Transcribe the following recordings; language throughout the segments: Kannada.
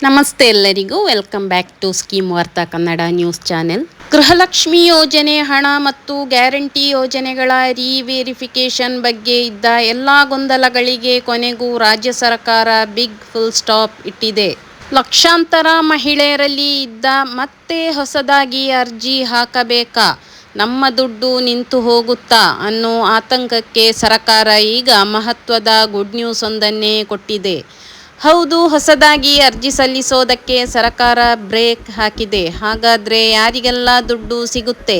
ನಮಸ್ತೆ ಎಲ್ಲರಿಗೂ, ವೆಲ್ಕಮ್ ಬ್ಯಾಕ್ ಟು ಸ್ಕೀಮ್ ವಾರ್ತಾ ಕನ್ನಡ ನ್ಯೂಸ್ ಚಾನೆಲ್. ಗೃಹಲಕ್ಷ್ಮಿ ಯೋಜನೆ ಹಣ ಮತ್ತು ಗ್ಯಾರಂಟಿ ಯೋಜನೆಗಳ ರಿವೆರಿಫಿಕೇಷನ್ ಬಗ್ಗೆ ಇದ್ದ ಎಲ್ಲ ಗೊಂದಲಗಳಿಗೆ ಕೊನೆಗೂ ರಾಜ್ಯ ಸರ್ಕಾರ ಬಿಗ್ ಫುಲ್ ಸ್ಟಾಪ್ ಇಟ್ಟಿದೆ. ಲಕ್ಷಾಂತರ ಮಹಿಳೆಯರಲ್ಲಿ ಇದ್ದ ಮತ್ತೆ ಹೊಸದಾಗಿ ಅರ್ಜಿ ಹಾಕಬೇಕಾ, ನಮ್ಮ ದುಡ್ಡು ನಿಂತು ಹೋಗುತ್ತಾ ಅನ್ನೋ ಆತಂಕಕ್ಕೆ ಸರ್ಕಾರ ಈಗ ಮಹತ್ವದ ಗುಡ್ ನ್ಯೂಸ್ ಒಂದನ್ನೇ ಕೊಟ್ಟಿದೆ. ಹೌದು, ಹೊಸದಾಗಿ ಅರ್ಜಿ ಸಲ್ಲಿಸೋದಕ್ಕೆ ಸರ್ಕಾರ ಬ್ರೇಕ್ ಹಾಕಿದೆ. ಹಾಗಾದರೆ ಯಾರಿಗೆಲ್ಲ ದುಡ್ಡು ಸಿಗುತ್ತೆ,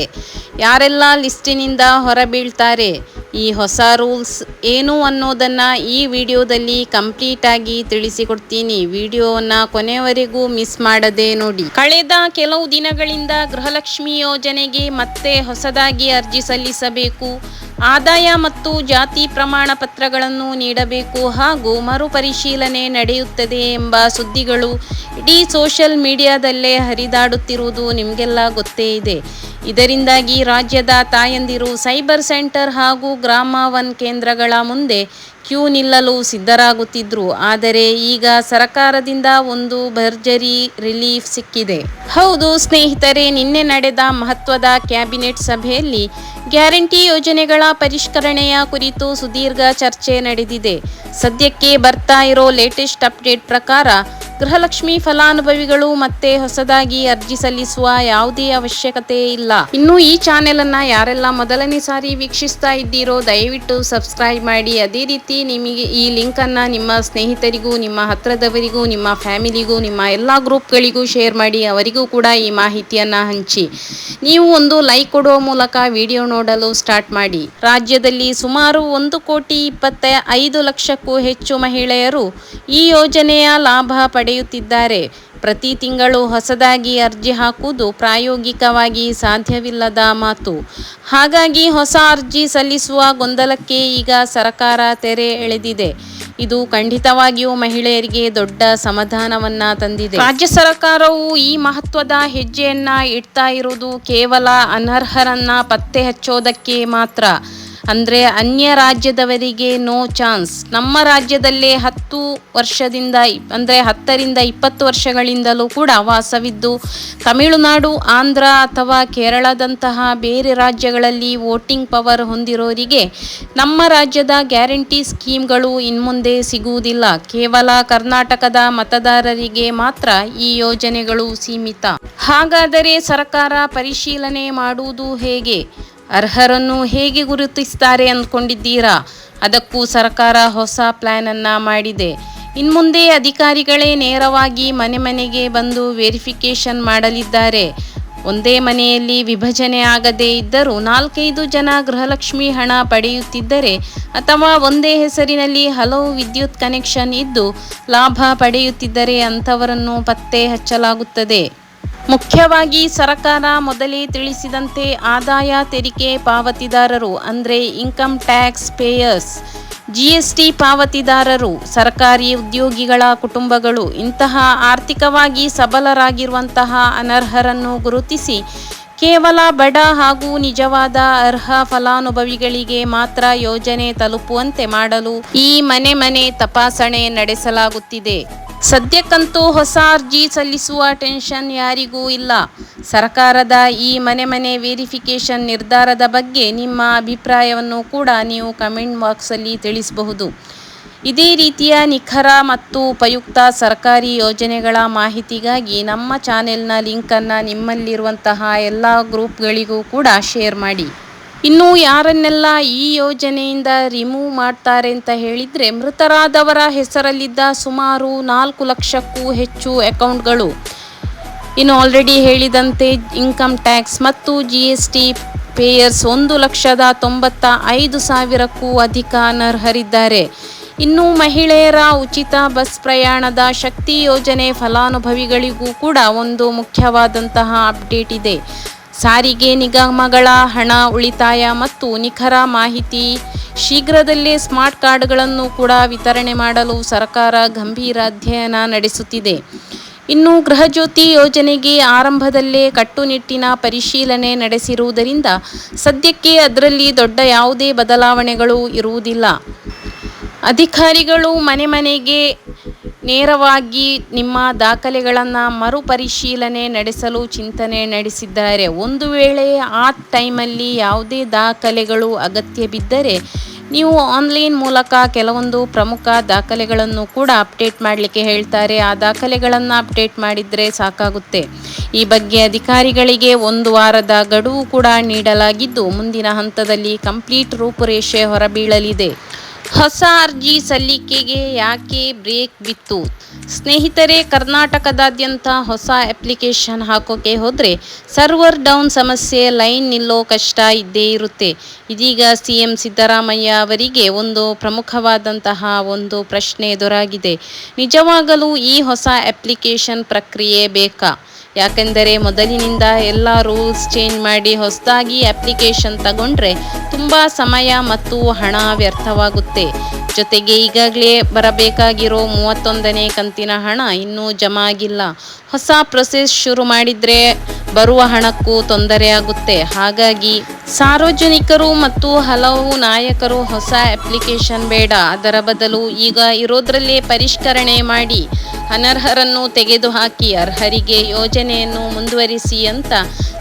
ಯಾರೆಲ್ಲ ಲಿಸ್ಟಿನಿಂದ ಹೊರಬೀಳ್ತಾರೆ, ಈ ಹೊಸ ರೂಲ್ಸ್ ಏನು ಅನ್ನೋದನ್ನು ಈ ವಿಡಿಯೋದಲ್ಲಿ ಕಂಪ್ಲೀಟಾಗಿ ತಿಳಿಸಿಕೊಡ್ತೀನಿ. ವಿಡಿಯೋವನ್ನು ಕೊನೆಯವರೆಗೂ ಮಿಸ್ ಮಾಡದೆ ನೋಡಿ. ಕಳೆದ ಕೆಲವು ದಿನಗಳಿಂದ ಗೃಹಲಕ್ಷ್ಮಿ ಯೋಜನೆಗೆ ಮತ್ತೆ ಹೊಸದಾಗಿ ಅರ್ಜಿ ಸಲ್ಲಿಸಬೇಕು, ಆದಾಯ ಮತ್ತು ಜಾತಿ ಪ್ರಮಾಣ ಪತ್ರಗಳನ್ನು ನೀಡಬೇಕು ಹಾಗೂ ಮರುಪರಿಶೀಲನೆ ನಡೆಯುತ್ತದೆ ಎಂಬ ಸುದ್ದಿಗಳು ಇಡೀ ಸೋಷಿಯಲ್ ಮೀಡಿಯಾದಲ್ಲೇ ಹರಿದಾಡುತ್ತಿರುವುದು ನಿಮಗೆಲ್ಲ ಗೊತ್ತೇ ಇದೆ. ಇದರಿಂದಾಗಿ ರಾಜ್ಯದ ತಾಯಂದಿರು ಸೈಬರ್ ಸೆಂಟರ್ ಹಾಗೂ ಗ್ರಾಮ ಒನ್ ಕೇಂದ್ರಗಳ ಮುಂದೆ ಕ್ಯೂ ನಿಲ್ಲಲು ಸಿದ್ಧರಾಗುತ್ತಿದ್ರು. ಆದರೆ ಈಗ ಸರ್ಕಾರದಿಂದ ಒಂದು ಭರ್ಜರಿ ರಿಲೀಫ್ ಸಿಕ್ಕಿದೆ. ಹೌದು ಸ್ನೇಹಿತರೆ, ನಿನ್ನೆ ನಡೆದ ಮಹತ್ವದ ಕ್ಯಾಬಿನೆಟ್ ಸಭೆಯಲ್ಲಿ ಗ್ಯಾರಂಟಿ ಯೋಜನೆಗಳ ಪರಿಷ್ಕರಣೆಯ ಕುರಿತು ಸುದೀರ್ಘ ಚರ್ಚೆ ನಡೆದಿದೆ. ಸದ್ಯಕ್ಕೆ ಬರ್ತಾ ಇರೋ ಲೇಟೆಸ್ಟ್ ಅಪ್ಡೇಟ್ ಪ್ರಕಾರ ಗೃಹಲಕ್ಷ್ಮಿ ಫಲಾನುಭವಿಗಳು ಮತ್ತೆ ಹೊಸದಾಗಿ ಅರ್ಜಿ ಸಲ್ಲಿಸುವ ಯಾವುದೇ ಅವಶ್ಯಕತೆ ಇಲ್ಲ. ಇನ್ನು ಈ ಚಾನೆಲ್ ಅನ್ನ ಯಾರೆಲ್ಲ ಮೊದಲನೇ ಸಾರಿ ವೀಕ್ಷಿಸ್ತಾ ಇದ್ದೀರೋ ದಯವಿಟ್ಟು ಸಬ್ಸ್ಕ್ರೈಬ್ ಮಾಡಿ. ಅದೇ ರೀತಿ ನಿಮಗೆ ಈ ಲಿಂಕ್ ಅನ್ನ ನಿಮ್ಮ ಸ್ನೇಹಿತರಿಗೂ, ನಿಮ್ಮ ಹತ್ರದವರಿಗೂ, ನಿಮ್ಮ ಫ್ಯಾಮಿಲಿಗೂ, ನಿಮ್ಮ ಎಲ್ಲ ಗ್ರೂಪ್ಗಳಿಗೂ ಶೇರ್ ಮಾಡಿ. ಅವರಿಗೂ ಕೂಡ ಈ ಮಾಹಿತಿಯನ್ನ ಹಂಚಿ. ನೀವು ಒಂದು ಲೈಕ್ ಕೊಡುವ ಮೂಲಕ ವಿಡಿಯೋ ನೋಡಲು ಸ್ಟಾರ್ಟ್ ಮಾಡಿ. ರಾಜ್ಯದಲ್ಲಿ ಸುಮಾರು 1,25,00,000ಕ್ಕೂ ಹೆಚ್ಚು ಮಹಿಳೆಯರು ಈ ಯೋಜನೆಯ ಲಾಭ ಪಡೆಯುತ್ತಿದ್ದಾರೆ. ಪ್ರತಿ ತಿಂಗಳು ಹೊಸದಾಗಿ ಅರ್ಜಿ ಹಾಕುವುದು ಪ್ರಾಯೋಗಿಕವಾಗಿ ಸಾಧ್ಯವಿಲ್ಲದ ಮಾತು. ಹಾಗಾಗಿ ಹೊಸ ಅರ್ಜಿ ಸಲ್ಲಿಸುವ ಗೊಂದಲಕ್ಕೆ ಈಗ ಸರ್ಕಾರ ತೆರೆ ಎಳೆದಿದೆ. ಇದು ಖಂಡಿತವಾಗಿಯೂ ಮಹಿಳೆಯರಿಗೆ ದೊಡ್ಡ ಸಮಾಧಾನವನ್ನ ತಂದಿದೆ. ರಾಜ್ಯ ಸರ್ಕಾರವು ಈ ಮಹತ್ವದ ಹೆಜ್ಜೆಯನ್ನ ಇಡ್ತಾ ಇರುವುದು ಕೇವಲ ಅನರ್ಹರನ್ನ ಪತ್ತೆ ಹಚ್ಚೋದಕ್ಕೆ ಮಾತ್ರ. ಅಂದರೆ ಅನ್ಯ ರಾಜ್ಯದವರಿಗೆ ನೋ ಚಾನ್ಸ್. ನಮ್ಮ ರಾಜ್ಯದಲ್ಲೇ 10ರಿಂದ 20 ವರ್ಷಗಳಿಂದಲೂ ಕೂಡ ವಾಸವಿದ್ದು ತಮಿಳುನಾಡು, ಆಂಧ್ರ ಅಥವಾ ಕೇರಳದಂತಹ ಬೇರೆ ರಾಜ್ಯಗಳಲ್ಲಿ ವೋಟಿಂಗ್ ಪವರ್ ಹೊಂದಿರೋರಿಗೆ ನಮ್ಮ ರಾಜ್ಯದ ಗ್ಯಾರಂಟಿ ಸ್ಕೀಮ್ಗಳು ಇನ್ಮುಂದೆ ಸಿಗುವುದಿಲ್ಲ. ಕೇವಲ ಕರ್ನಾಟಕದ ಮತದಾರರಿಗೆ ಮಾತ್ರ ಈ ಯೋಜನೆಗಳು ಸೀಮಿತ. ಹಾಗಾದರೆ ಸರ್ಕಾರ ಪರಿಶೀಲನೆ ಮಾಡುವುದು ಹೇಗೆ? ಅರ್ಹರನ್ನು ಹೇಗೆ ಗುರುತಿಸ್ತಾರೆ ಅಂದ್ಕೊಂಡಿದ್ದೀರಾ? ಅದಕ್ಕೂ ಸರ್ಕಾರ ಹೊಸ ಪ್ಲಾನ್ ಅನ್ನ ಮಾಡಿದೆ. ಇನ್ಮುಂದೆ ಅಧಿಕಾರಿಗಳೇ ನೇರವಾಗಿ ಮನೆ ಮನೆಗೆ ಬಂದು ವೆರಿಫಿಕೇಷನ್ ಮಾಡಲಿದ್ದಾರೆ. ಒಂದೇ ಮನೆಯಲ್ಲಿ ವಿಭಜನೆ ಆಗದೇ ಇದ್ದರೂ 4-5 ಜನ ಗೃಹಲಕ್ಷ್ಮಿ ಹಣ ಪಡೆಯುತ್ತಿದ್ದರೆ ಅಥವಾ ಒಂದೇ ಹೆಸರಿನಲ್ಲಿ ಹಲವು ವಿದ್ಯುತ್ ಕನೆಕ್ಷನ್ ಇದ್ದು ಲಾಭ ಪಡೆಯುತ್ತಿದ್ದರೆ ಅಂಥವರನ್ನು ಪತ್ತೆ ಹಚ್ಚಲಾಗುತ್ತದೆ. ಮುಖ್ಯವಾಗಿ ಸರ್ಕಾರ ಮೊದಲೇ ತಿಳಿಸಿದಂತೆ ಆದಾಯ ತೆರಿಗೆ ಪಾವತಿದಾರರು ಅಂದರೆ ಇನ್ಕಮ್ ಟ್ಯಾಕ್ಸ್ ಪೇಯರ್ಸ್, GST ಪಾವತಿದಾರರು, ಸರ್ಕಾರಿ ಉದ್ಯೋಗಿಗಳ ಕುಟುಂಬಗಳು, ಇಂತಹ ಆರ್ಥಿಕವಾಗಿ ಸಬಲರಾಗಿರುವಂತಹ ಅನರ್ಹರನ್ನು ಗುರುತಿಸಿ ಕೇವಲ ಬಡ ಹಾಗೂ ನಿಜವಾದ ಅರ್ಹ ಫಲಾನುಭವಿಗಳಿಗೆ ಮಾತ್ರ ಯೋಜನೆ ತಲುಪುವಂತೆ ಮಾಡಲು ಈ ಮನೆ ತಪಾಸಣೆ ನಡೆಸಲಾಗುತ್ತಿದೆ. ಸದ್ಯಕ್ಕಂತೂ ಹೊಸ ಅರ್ಜಿ ಸಲ್ಲಿಸುವ ಟೆನ್ಷನ್ ಯಾರಿಗೂ ಇಲ್ಲ. ಸರ್ಕಾರದ ಈ ಮನೆ ವೆರಿಫಿಕೇಷನ್ ನಿರ್ಧಾರದ ಬಗ್ಗೆ ನಿಮ್ಮ ಅಭಿಪ್ರಾಯವನ್ನು ಕೂಡ ನೀವು ಕಮೆಂಟ್ ಬಾಕ್ಸಲ್ಲಿ ತಿಳಿಸಬಹುದು. ಇದೇ ರೀತಿಯ ನಿಖರ ಮತ್ತು ಉಪಯುಕ್ತ ಸರ್ಕಾರಿ ಯೋಜನೆಗಳ ಮಾಹಿತಿಗಾಗಿ ನಮ್ಮ ಚಾನೆಲ್ನ ಲಿಂಕನ್ನು ನಿಮ್ಮಲ್ಲಿರುವಂತಹ ಎಲ್ಲ ಗ್ರೂಪ್ಗಳಿಗೂ ಕೂಡ ಶೇರ್ ಮಾಡಿ. ಇನ್ನು ಯಾರನ್ನೆಲ್ಲ ಈ ಯೋಜನೆಯಿಂದ ರಿಮೂವ್ ಮಾಡ್ತಾರೆ ಅಂತ ಹೇಳಿದರೆ, ಮೃತರಾದವರ ಹೆಸರಲ್ಲಿದ್ದ ಸುಮಾರು 4 ಲಕ್ಷಕ್ಕೂ ಹೆಚ್ಚು ಅಕೌಂಟ್ಗಳು, ಇನ್ನು ಆಲ್ರೆಡಿ ಹೇಳಿದಂತೆ ಇನ್ಕಮ್ ಟ್ಯಾಕ್ಸ್ ಮತ್ತು GST ಪೇಯರ್ಸ್ 1,95,000ಕ್ಕೂ ಅಧಿಕ ಅನರ್ಹರಿದ್ದಾರೆ. ಇನ್ನು ಮಹಿಳೆಯರ ಉಚಿತ ಬಸ್ ಪ್ರಯಾಣದ ಶಕ್ತಿ ಯೋಜನೆ ಫಲಾನುಭವಿಗಳಿಗೂ ಕೂಡ ಒಂದು ಮುಖ್ಯವಾದಂತಹ ಅಪ್ಡೇಟ್ ಇದೆ. ಸಾರಿಗೆ ನಿಗಮಗಳ ಹಣ ಉಳಿತಾಯ ಮತ್ತು ನಿಖರ ಮಾಹಿತಿ ಶೀಘ್ರದಲ್ಲೇ ಸ್ಮಾರ್ಟ್ ಕಾರ್ಡ್ಗಳನ್ನು ಕೂಡ ವಿತರಣೆ ಮಾಡಲು ಸರ್ಕಾರ ಗಂಭೀರ ಅಧ್ಯಯನ ನಡೆಸುತ್ತಿದೆ. ಇನ್ನು ಗೃಹಜ್ಯೋತಿ ಯೋಜನೆಗೆ ಆರಂಭದಲ್ಲೇ ಕಟ್ಟುನಿಟ್ಟಿನ ಪರಿಶೀಲನೆ ನಡೆಸಿರುವುದರಿಂದ ಸದ್ಯಕ್ಕೆ ಅದರಲ್ಲಿ ದೊಡ್ಡ ಯಾವುದೇ ಬದಲಾವಣೆಗಳು ಇರುವುದಿಲ್ಲ. ಅಧಿಕಾರಿಗಳು ಮನೆಗೆ ನೇರವಾಗಿ ನಿಮ್ಮ ದಾಖಲೆಗಳನ್ನು ಮರುಪರಿಶೀಲನೆ ನಡೆಸಲು ಚಿಂತನೆ ನಡೆಸಿದ್ದಾರೆ. ಒಂದು ವೇಳೆ ಆ ಟೈಮಲ್ಲಿ ಯಾವುದೇ ದಾಖಲೆಗಳು ಅಗತ್ಯ ಬಿದ್ದರೆ ನೀವು ಆನ್ಲೈನ್ ಮೂಲಕ ಕೆಲವೊಂದು ಪ್ರಮುಖ ದಾಖಲೆಗಳನ್ನು ಕೂಡ ಅಪ್ಡೇಟ್ ಮಾಡಲಿಕ್ಕೆ ಹೇಳ್ತಾರೆ. ಆ ದಾಖಲೆಗಳನ್ನು ಅಪ್ಡೇಟ್ ಮಾಡಿದರೆ ಸಾಕಾಗುತ್ತೆ. ಈ ಬಗ್ಗೆ ಅಧಿಕಾರಿಗಳಿಗೆ 1 ವಾರದ ಗಡುವು ಕೂಡ ನೀಡಲಾಗಿದ್ದು, ಮುಂದಿನ ಹಂತದಲ್ಲಿ ಕಂಪ್ಲೀಟ್ ರೂಪುರೇಷೆ ಹೊರಬೀಳಲಿದೆ. ಹೊಸ ಅರ್ಜಿ ಸಲ್ಲಿಕೆಗೆ ಯಾಕೆ ಬ್ರೇಕ್ ಬಿತ್ತು? ಸ್ನೇಹಿತರೆ, ಕರ್ನಾಟಕದಾದ್ಯಂತ ಹೊಸ ಅಪ್ಲಿಕೇಶನ್ ಹಾಕೋಕೆ ಹೋದರೆ ಸರ್ವರ್ ಡೌನ್ ಸಮಸ್ಯೆ, ಲೈನ್ ನಿಲ್ಲೋ ಕಷ್ಟ ಇದ್ದೇ ಇರುತ್ತೆ. ಇದೀಗ ಸಿಎಂ ಸಿದ್ದರಾಮಯ್ಯ ಅವರಿಗೆ ಒಂದು ಪ್ರಮುಖವಾದಂತಹ ಒಂದು ಪ್ರಶ್ನೆ ಎದುರಾಗಿದೆ. ನಿಜವಾಗಲೂ ಈ ಹೊಸ ಅಪ್ಲಿಕೇಶನ್ ಪ್ರಕ್ರಿಯೆ ಬೇಕಾ? ಯಾಕೆಂದರೆ ಮೊದಲಿನಿಂದ ಎಲ್ಲ ರೂಲ್ಸ್ ಚೇಂಜ್ ಮಾಡಿ ಹೊಸದಾಗಿ ಅಪ್ಲಿಕೇಶನ್ ತಗೊಂಡ್ರೆ ತುಂಬ ಸಮಯ ಮತ್ತು ಹಣ ವ್ಯರ್ಥವಾಗುತ್ತೆ. ಜೊತೆಗೆ ಈಗಾಗಲೇ ಬರಬೇಕಾಗಿರೋ 31ನೇ ಕಂತಿನ ಹಣ ಇನ್ನೂ ಜಮಾ ಆಗಿಲ್ಲ. ಹೊಸ ಪ್ರೊಸೆಸ್ ಶುರು ಮಾಡಿದರೆ ಬರುವ ಹಣಕ್ಕೂ ತೊಂದರೆ ಆಗುತ್ತೆ. ಹಾಗಾಗಿ ಸಾರ್ವಜನಿಕರು ಮತ್ತು ಹಲವು ನಾಯಕರು ಹೊಸ ಅಪ್ಲಿಕೇಶನ್ ಬೇಡ, ಅದರ ಬದಲು ಈಗ ಇರೋದ್ರಲ್ಲೇ ಪರಿಷ್ಕರಣೆ ಮಾಡಿ ಅನರ್ಹರನ್ನು ತೆಗೆದುಹಾಕಿ ಅರ್ಹರಿಗೆ ಯೋಜನೆಯನ್ನು ಮುಂದುವರಿಸಿ ಅಂತ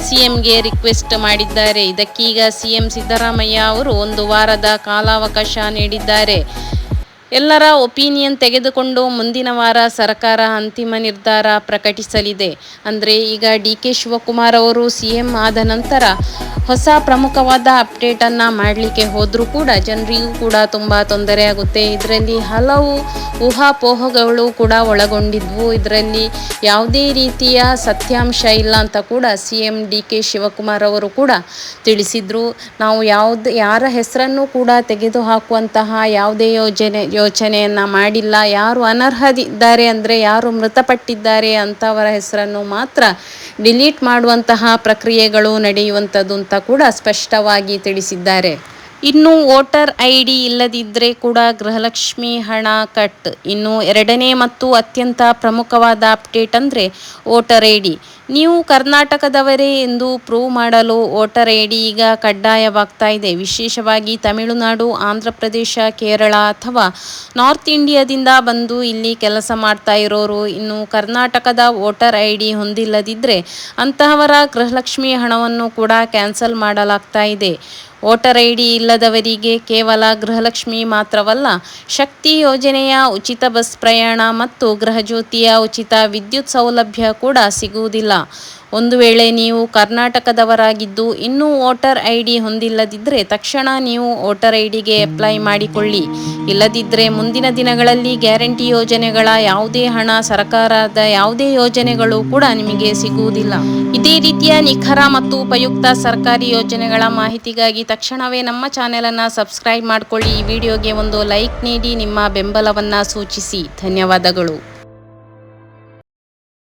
ಸಿಎಂಗೆ ರಿಕ್ವೆಸ್ಟ್ ಮಾಡಿದ್ದಾರೆ. ಇದಕ್ಕೀಗ ಸಿಎಂ ಸಿದ್ದರಾಮಯ್ಯ ಅವರು 1 ವಾರದ ಕಾಲಾವಕಾಶ ನೀಡಿದ್ದಾರೆ. ಎಲ್ಲರ ಒಪಿನಿಯನ್ ತೆಗೆದುಕೊಂಡು ಮುಂದಿನ ವಾರ ಸರ್ಕಾರ ಅಂತಿಮ ನಿರ್ಧಾರ ಪ್ರಕಟಿಸಲಿದೆ. ಅಂದರೆ ಈಗ ಡಿ.ಕೆ. ಶಿವಕುಮಾರ್ ಅವರು ಸಿಎಂ ಆದ ನಂತರ ಹೊಸ ಪ್ರಮುಖವಾದ ಅಪ್ಡೇಟನ್ನು ಮಾಡಲಿಕ್ಕೆ ಹೋದರೂ ಕೂಡ ಜನರಿಗೂ ಕೂಡ ತುಂಬ ತೊಂದರೆ ಆಗುತ್ತೆ. ಇದರಲ್ಲಿ ಹಲವು ಊಹಾಪೋಹಗಳು ಕೂಡ ಒಳಗೊಂಡಿದ್ವು. ಇದರಲ್ಲಿ ಯಾವುದೇ ರೀತಿಯ ಸತ್ಯಾಂಶ ಇಲ್ಲ ಅಂತ ಕೂಡ ಸಿಎಂ ಡಿ.ಕೆ. ಶಿವಕುಮಾರ್ ಅವರು ಕೂಡ ತಿಳಿಸಿದರು. ನಾವು ಯಾರ ಹೆಸರನ್ನು ಕೂಡ ತೆಗೆದುಹಾಕುವಂತಹ ಯಾವುದೇ ಯೋಚನೆಯನ್ನು ಮಾಡಿಲ್ಲ. ಯಾರು ಅನರ್ಹರಿದ್ದಾರೆ ಅಂದರೆ ಯಾರು ಮೃತಪಟ್ಟಿದ್ದಾರೆ ಅಂಥವರ ಹೆಸರನ್ನು ಮಾತ್ರ ಡಿಲೀಟ್ ಮಾಡುವಂತಹ ಪ್ರಕ್ರಿಯೆಗಳು ನಡೆಯುವಂಥದ್ದು ಅಂತ ಕೂಡ ಸ್ಪಷ್ಟವಾಗಿ ತಿಳಿಸಿದ್ದಾರೆ. ಇನ್ನು ವೋಟರ್ ಐ.ಡಿ ಇಲ್ಲದಿದ್ದರೆ ಕೂಡ ಗೃಹಲಕ್ಷ್ಮಿ ಹಣ ಕಟ್. ಇನ್ನು 2ನೇ ಮತ್ತು ಅತ್ಯಂತ ಪ್ರಮುಖವಾದ ಅಪ್ಡೇಟ್ ಅಂದರೆ ವೋಟರ್ ಐ.ಡಿ. ನೀವು ಕರ್ನಾಟಕದವರೇ ಎಂದು ಪ್ರೂವ್ ಮಾಡಲು ವೋಟರ್ ಐ.ಡಿ ಈಗ ಕಡ್ಡಾಯವಾಗ್ತಾ ಇದೆ. ವಿಶೇಷವಾಗಿ ತಮಿಳುನಾಡು, ಆಂಧ್ರ ಪ್ರದೇಶ, ಕೇರಳ ಅಥವಾ ನಾರ್ತ್ ಇಂಡಿಯಾದಿಂದ ಬಂದು ಇಲ್ಲಿ ಕೆಲಸ ಮಾಡ್ತಾ ಇರೋರು ಇನ್ನು ಕರ್ನಾಟಕದ ವೋಟರ್ ಐ.ಡಿ ಹೊಂದಿಲ್ಲದಿದ್ದರೆ ಅಂತಹವರ ಗೃಹಲಕ್ಷ್ಮಿ ಹಣವನ್ನು ಕೂಡ ಕ್ಯಾನ್ಸಲ್ ಮಾಡಲಾಗ್ತಾ ಇದೆ. ವೋಟರ್ ಐ.ಡಿ ಇಲ್ಲದವರಿಗೆ ಕೇವಲ ಗೃಹಲಕ್ಷ್ಮಿ ಮಾತ್ರವಲ್ಲ, ಶಕ್ತಿ ಯೋಜನೆಯ ಉಚಿತ ಬಸ್ ಪ್ರಯಾಣ ಮತ್ತು ಗೃಹಜ್ಯೋತಿಯ ಉಚಿತ ವಿದ್ಯುತ್ ಸೌಲಭ್ಯ ಕೂಡ ಸಿಗುವುದಿಲ್ಲ. ಒಂದು ವೇಳೆ ನೀವು ಕರ್ನಾಟಕದವರಾಗಿದ್ದು ಇನ್ನೂ ವೋಟರ್ ಐ.ಡಿ ಹೊಂದಿಲ್ಲದಿದ್ದರೆ ತಕ್ಷಣ ನೀವು ವೋಟರ್ ಐ.ಡಿಗೆ ಅಪ್ಲೈ ಮಾಡಿಕೊಳ್ಳಿ. ಇಲ್ಲದಿದ್ದರೆ ಮುಂದಿನ ದಿನಗಳಲ್ಲಿ ಗ್ಯಾರಂಟಿ ಯೋಜನೆಗಳ ಯಾವುದೇ ಹಣ, ಸರ್ಕಾರದ ಯಾವುದೇ ಯೋಜನೆಗಳು ಕೂಡ ನಿಮಗೆ ಸಿಗುವುದಿಲ್ಲ. ಇದೇ ರೀತಿಯ ನಿಖರ ಮತ್ತು ಉಪಯುಕ್ತ ಸರ್ಕಾರಿ ಯೋಜನೆಗಳ ಮಾಹಿತಿಗಾಗಿ ತಕ್ಷಣವೇ ನಮ್ಮ ಚಾನೆಲನ್ನು ಸಬ್ಸ್ಕ್ರೈಬ್ ಮಾಡಿಕೊಳ್ಳಿ. ಈ ವಿಡಿಯೋಗೆ ಒಂದು ಲೈಕ್ ನೀಡಿ ನಿಮ್ಮ ಬೆಂಬಲವನ್ನು ಸೂಚಿಸಿ. ಧನ್ಯವಾದಗಳು.